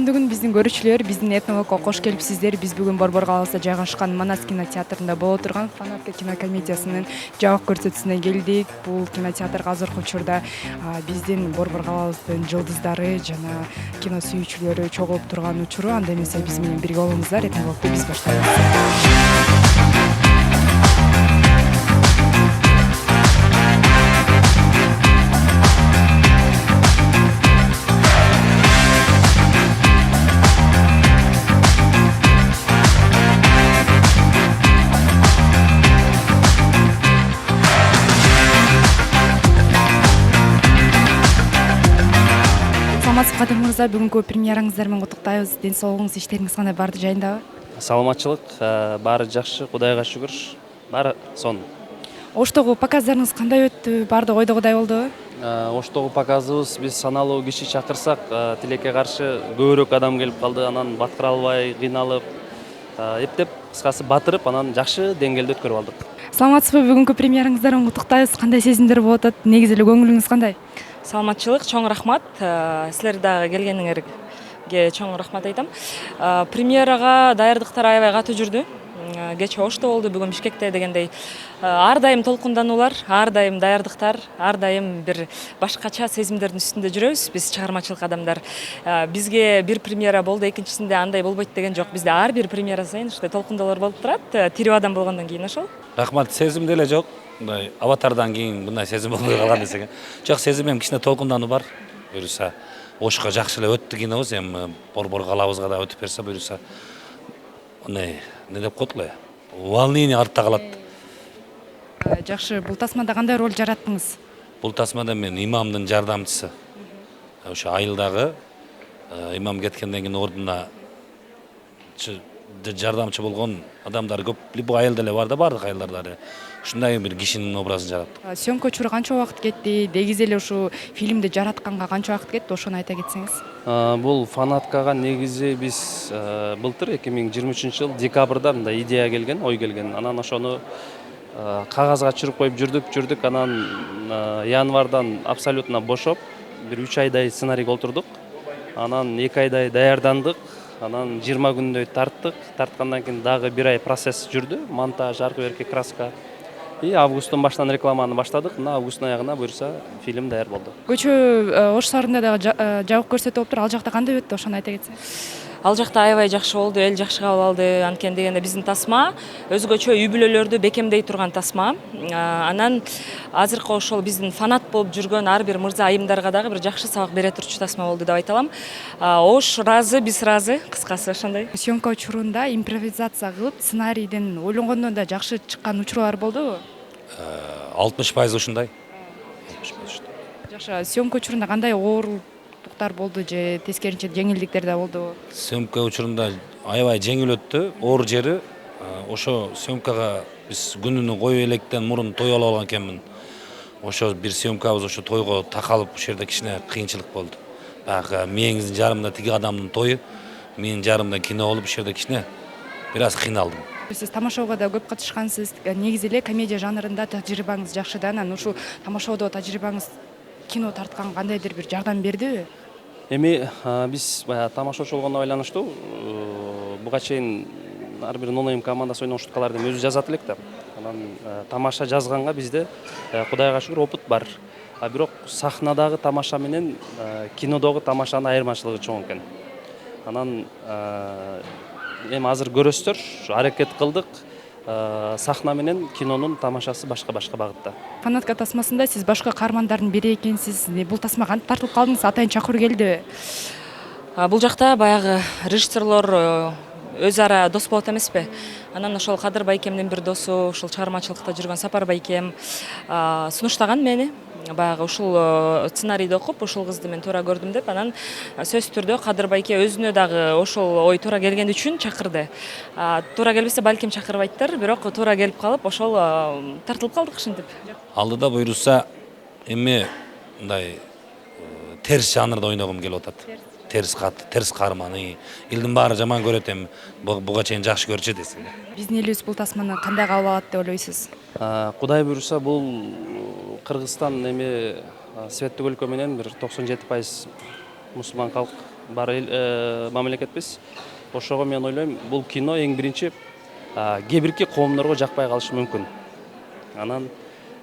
кутмандуу күн биздин көрүүчүлөр, биздин этнолокко кош келипсиздер. Биз бүгүн Борбор калаасында жайгашкан Манас кинотеатрында боло турган Фанатка кинокомедиясынын жабык көрсөтүүсүнө келдик. Бул кинотеатрга азыркы учурда биздин Борбор калаабыздын жылдыздары жана кино сүйүүчүлөрү чогулуп турган учуру. Анда эмесе биз менен бирге болуңуздар. Этнолокду биз баштайбыз. Кадыр мырза, бүгүнкү премьераңыздар менен куттуктайбыз. Ден соолугуңуз, иштериңиз кандай барды жайындабы? Саламатчылык, баары жакшы, Кудайга шүгүр. Баары сонун. Оштогу показдарыңыз кандай өттү? Баардыгы ойдогудай болдубу? Оштогу показыбыз биз саналуу киши чакырсак, тилекке каршы көбүрөөк адам келип калды. Анан баткыра албай, кыйналып, эптеп, кыскасы батырып, анан жакшы деңгээлде өткөрүп алдык. Саламатсызбы? Бүгүнкү премьераңыздар менен куттуктайбыз. Кандай сезимдер болуп атат? Негизи эле көңүлүңүз кандай? Саламатчылык, чоң рахмат. Силер дагы келгениңерге чоң рахмат айтам. Премьерага даярдыктар аябай катуу жүрдү. Кече Ошто болду, бүгүн Бишкекте дегендей. Ар дайым толкундануулар, ар дайым даярдыктар, ар дайым бир башкача сезимдердин үстүндө жүрөбүз. Биз чыгармачылык адамдар. Бизге бир премьера болду, экинчисинде андай болбойт деген жок. Бизде ар бир премьера сайын ушундай толкундоолор болуп турат. Тирүү адам болгондон кийин ошол. Рахмат, сезим деле жок. Мындай аватардан кийин мындай сезим болбой калган десең. Жок, сезим эми кичине толкундануу бар. Буюрса, Ошко жакшы эле өттү кинобуз, эми Борбор калабызга да өтүп берсе, буюрса мындай не деп коет эле, волнение артта калат. Жакшы, бул тасмада кандай роль жараттыңыз? Бул тасмада мен имамдын жардамчысы. Ошо айылдагы имам кеткенден кийин ордуна жардамчы болгон адамдар көп. Бул айылда эле бар да, бардык айылдарда эле. Ушундай бир кишинин образын жараттык. Съемка учуру канча убакыт кетти? Негизи эле ушу фильмди жаратканга канча убакыт кетти? Ошону айта кетсеңиз. Бул Фанаткага негизи биз былтыр 2023 жыл декабрда мындай идея келген, ой келген. Анан ошону кагазга түшүрүп коюп жүрдүк. Анан январдан абсолютно бошоп, бир 3 айдай сценарийге отурдук. Анан 2 айдай даярдандык. Анан 20 күндөй тарттык. Тарткандан кийин дагы 1 ай процесс жүрдү. Монтаж, аркы берки, краска. И августтун башынан рекламаны баштадык. Мына августтун аягына буюрса фильм даяр болду. Көчө Ош шаарында дагы жабык көрсөтүү болуп тур. Ал жакта кандай өттү? Ошону айта кетсеңиз. Ал жакта аябай жакшы болду, эл жакшы кабыл алды. Анткени дегенде биздин тасма өзгөчө үй бүлөлөрдү бекемдей турган тасма. Анан азыркы ошол биздин фанат болуп жүргөн ар бир мырза айымдарга дагы бир жакшы сабак бере турчу тасма болду деп айта алам. Ош разы, биз разы, кыскасы ошондой. Съемка учурунда импровизация кылып, сценарийден ойлонгондон да жакшы чыккан учурлар болдубу? 60% ушундай. Жакшы, съемка учурунда кандай ооруктуктар болду же тескерисинче жеңилдиктер да болдубу? Съемка учурунда аябай жеңил өттү. Оор жери ошо съемкага биз күнүнө коюп электен мурун той алып алган экенмин. Ошо бир съемкабыз ошо тойго такалып, ушул жерде кичине кыйынчылык болду. Баягы мээңиздин жарымында тиги адамдын тою, менин жарымда кино болуп, ушул жерде кичине бир аз кыйналдым. Сиз тамашоого да көп катышкансыз. Негизи эле комедия жанрында тажрыйбаңыз жакшы да. Анан ушул тамашоодо тажрыйбаңыз кино тартканга кандайдыр бир жардам бердиби? Эми биз баягы тамашачы болгондо байланыштуу. Буга чейин ар бир ноноим командасы ойногон шуткаларды өзү жазат элек да. Анан тамаша жазганга бизде Кудайга шүгүр опыт бар. Бирок сахнадагы тамаша менен кинодогу тамашанын айырмачылыгы чоң экен. Анан эми азыр көрөсүздөр, аракет кылдык. Сахна менен кинонун тамашасы башка багытта. Фанатка тасмасында сиз башка каармандардын бири экенсиз. Бул тасмага кантип тартылып калдыңыз? Атайын чакыруу келдиби? Бул жакта баягы режиссерлор өз ара дос болот эмеспи? Анан ошол Кадыр байкемдин бир досу, ушул чыгармачылыкта жүргөн Сапар байкем сунуштаган мени. Баягы ушул сценарийди окуп, ушул кызды мен туура көрдүм деп, анан сөзсүз түрдө Кадыр байке өзүнө дагы ошол ой туура келгени үчүн чакырды. Туура келбесе балким чакырбайттыр, бирок туура келип калып, ошол тартылып калдык ушинтип. Алдыда буюрса эми мындай терс жанрда ойногум келип атат. Терс кат, терс каарманы. Элдин баары жаман көрөт, эми буга чейин жакшы көрчү десең. Биздин элибиз бул тасманы кандай кабыл алат деп ойлойсуз? Кудай буюрса, бул Кыргызстан эми светтик өлкө менен бир 97% мусулман калк бар мамлекетпиз. Ошого мен ойлойм, бул кино эң биринчи кээ бирки коомдорго жакпай калышы мүмкүн. Анан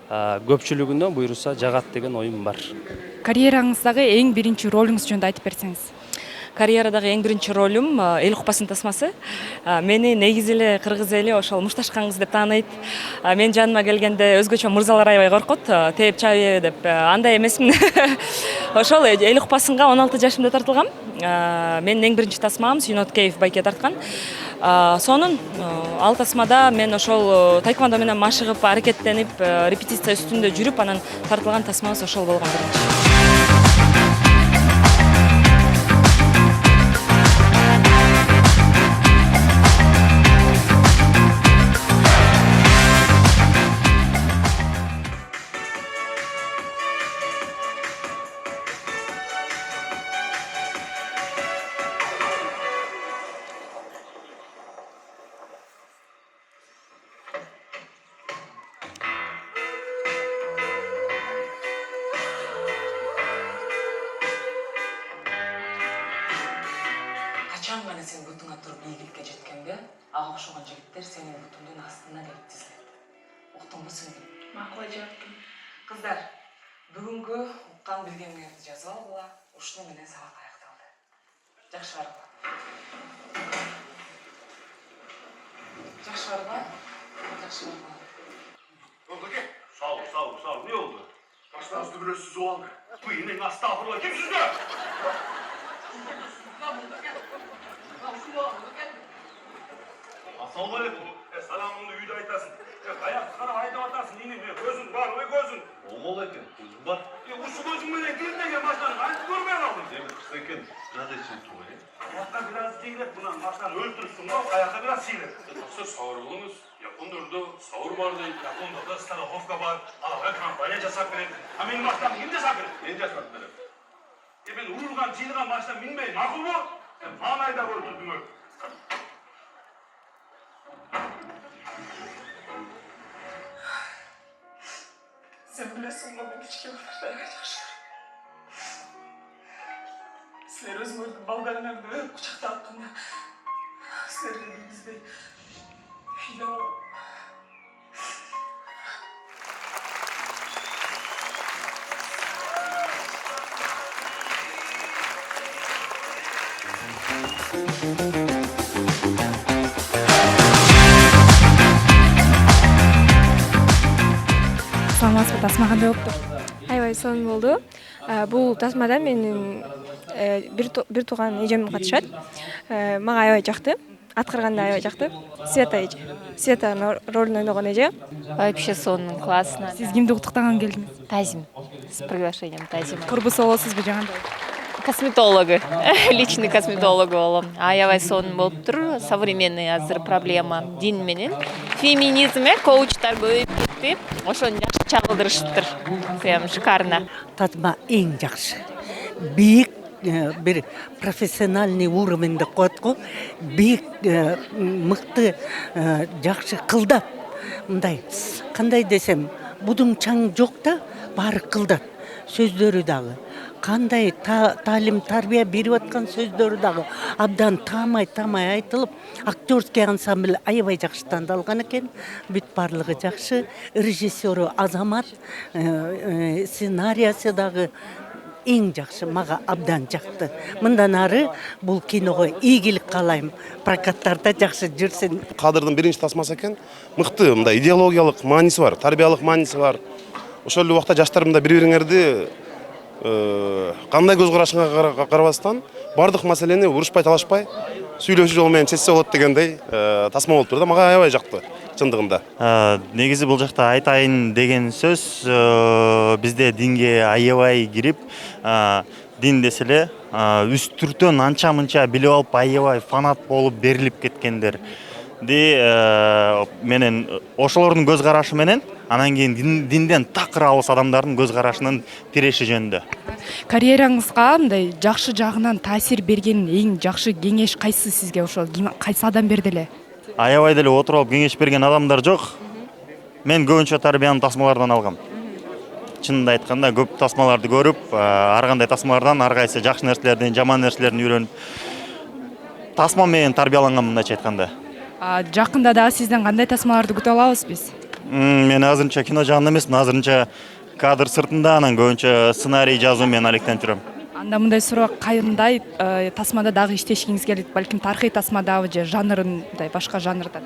көпчүлүгүнө буйруса жагат деген оюм бар. Карьераңыздагы эң биринчи ролуңуз жөнүндө айтып берсеңиз. Карьерадагы эң биринчи ролум эл укпасын тасмасы. Мени негизи эле кыргыз эли ошол мушташкан кыз деп тааныйт. Мен жаныма келгенде өзгөчө мырзалар аябай коркот, тээп чабайбы деп. Андай эмесмин. Ошол эл укпасынга 16 жашымда тартылгам. Менин эң биринчи тасмам Сүйнөт Кеев байке тарткан. Сонун ал тасмада мен ошол тайквондо менен машыгып, аракеттенип, репетиция үстүндө жүрүп, анан тартылган тасмабыз ошол болгон биринчи. Качан гана сен бутуңа туруп ийгиликке жеткенде, ага окшогон жигиттер сенин бутуңдун астына келип тизилет. Уктуңбу сиңдим? Макул жаптым. Кыздар, бүгүнкү уккан билгениңерди жазып алгыла, ушуну менен сабак аякталды. Жакшы барбы? Жакшы барбы? Жакшы барбы? Oldu ki? Sağ ol. Ne oldu? Başınızda böyle süzü oldu. Bu yine estağfurullah. Kim süzü? Assalamu alaikum. Selamını yüde aytasın. Ayak kana ayda atarsın. Yine gözün var mı gözün? Olmalı ekan, ko'zim bor. Uçu gözün mene girmegen başlarını ben görmeyen aldım. Demak, qilsa ekan, biraz ichib turg'ay. Ayakta biraz siylet bundan başlarını öldürürsün da ayakta biraz siylet. Taqsir savur bo'lamiz. Yakundurdu, savur bor deydi. Yakunda strahovka var. Alaga kampanya jasap beredi. Ha menin başlarım kim jasap beredi? Men jasab berem. Ben urulgan, çiğilgan baştan minmeyin. Makul mu? Sen panayda öldürdün öyle. Sen bilesin mi ben hiç kimlerle yapacak. Sizler özgürdüm balgarlarını böyle kucakta hakkında. Sizler dediğinizde hile olalım. Саламатсызбы, тасма кандай болуптур? Аябай сонун болду. Бул тасмада менин бир тууган эжем катышат. Мага аябай жакты. Аткарганда аябай жакты. Света эже. Светанын ролун ойногон эже. Вообще сонун, классно. Сиз кимди куттуктаган келдиңиз? Тазим. С приглашением Тазима. Курбусу болосузбу жагандай? Косметологы. Личный косметолог болом. Аябай сонун болуптур. Современный азыр проблема дин менен. Феминизм коучтар көбөйүп кетти. Ошону жакшы чагылдырышыптыр. Прям шикарно. Тасма эң жакшы. Бийик бир профессиональный уровеньде коет го. Бийик мыкты жакшы кылдап. Мындай кандай десем, будуң чаң жок да, баары кылдап. Сөздөрү дагы. Кандай талим тарбия берип аткан сөздөрү дагы абдан тамай айтылып, актерский ансамбль аябай жакшы тандалган экен. Бүт барлыгы жакшы, режиссеру Азамат, сценариясы дагы эң жакшы, мага абдан жакты. Мындан ары бул киного ийгилик каалайм. Прокаттарда жакшы жүрсүн. Кадырдын биринчи тасмасы экен. Мыкты, мындай идеологиялык мааниси бар, тарбиялык мааниси бар. Ошол эле убакта жаштар мында бири-бириңерди кандай көз карашыңа карабастан бардык маселени урушпай талашпай сүйлөшүү жолу менен чечсе болот дегендей тасма болуптур да. Мага аябай жакты чындыгында. Негизи бул жакта айтайын деген сөз бизде динге аябай кирип, дин деселе үстүртөн анча мынча билип алып аябай фанат болуп берилип кеткендер. Менен ошолордун көз карашы менен анан кийин динден такыр алыс адамдардын көз карашынын тиреши жөнүндө. Карьераңызга мындай жакшы жагынан таасир берген эң жакшы кеңеш кайсы сизге? Ошол кайсы адам берди эле? Аябай деле отуруп алып кеңеш берген адамдар жок. Мен көбүнчө тарбияны тасмалардан алгам. чынында айтканда көп тасмаларды көрүп, ар кандай тасмалардан ар кайсы жакшы нерселерден, жаман нерселерден үйрөнүп, тасма менен тарбияланган мындайча айтканда. Жакында дагы сизден кандай тасмаларды күтө алабыз биз? Мен азырынча кино жагында эмесмин, азырынча кадр сыртында, анан көбүнчө сценарий жазуу менен алектенип жүрөм. Анда мындай суроо, кандай тасмада дагы иштешиңиз келет? Балким тарыхый тасмадабы же жанрындай, башка жанрда?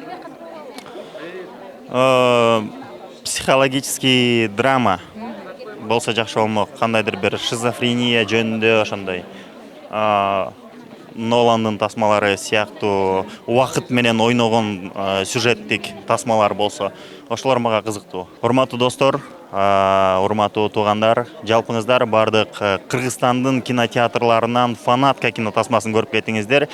Психологический драма болсо жакшы болмок. Кандайдыр бир шизофрения жөнүндө ошондой. Ноландын тасмалары сыяктуу убакыт менен ойногон сюжеттик тасмалар болсо, ошолор мага кызыктуу. Урматтуу достор, урматтуу туугандар, жалпыңыздар бардык Кыргызстандын кинотеатрларынан Фанатка кино тасмасын көрүп кеттиңиздер.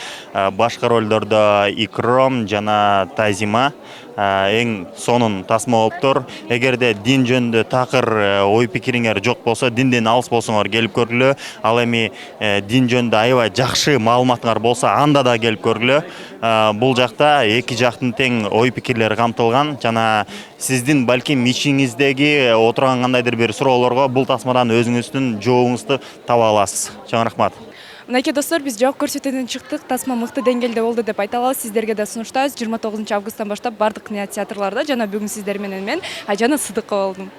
Башка ролдордо Икром жана Тазима эң сонун тасма болуптур. Эгерде дин жөнүндө такыр ой пикириңер жок болсо, динден алыс болсоңор келип көргүлө. Ал эми дин жөнүндө аябай жакшы маалыматыңар болсо, анда да келип көргүлө. Бул жакта эки жактын тең ой пикирлери камтылган жана сиздин балким ичиңиздеги отурган кандайдыр бир суроолорго бул тасмадан өзүңүздүн жообуңузду таба аласыз. Чоң рахмат. Мынакей достор, биз жооп көрсөтүүдөн чыктык. Тасма мыкты деңгээлде болду деп айта алабыз. Сиздерге да сунуштайбыз. 29 августтан баштап бардык кинотеатрларда жана бүгүн сиздер менен мен Айжана Сыдыкова болдум.